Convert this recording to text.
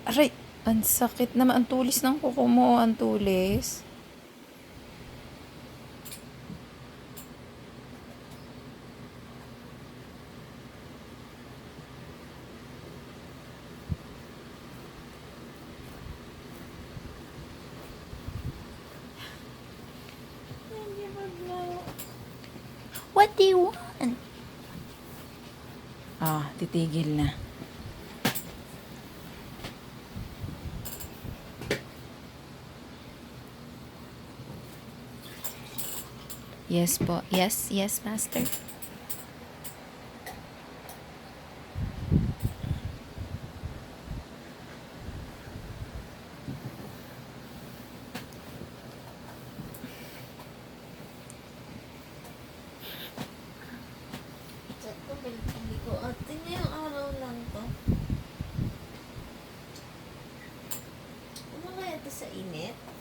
Aray, ang sakit naman. Ang tulis ng kuko mo. Ang tulis. What do you want? Ah, titigil na. Yes po. Yes, yes, master. Chat ko, hindi ko. Ate, ngayong araw lang to. Ano kaya ito sa init?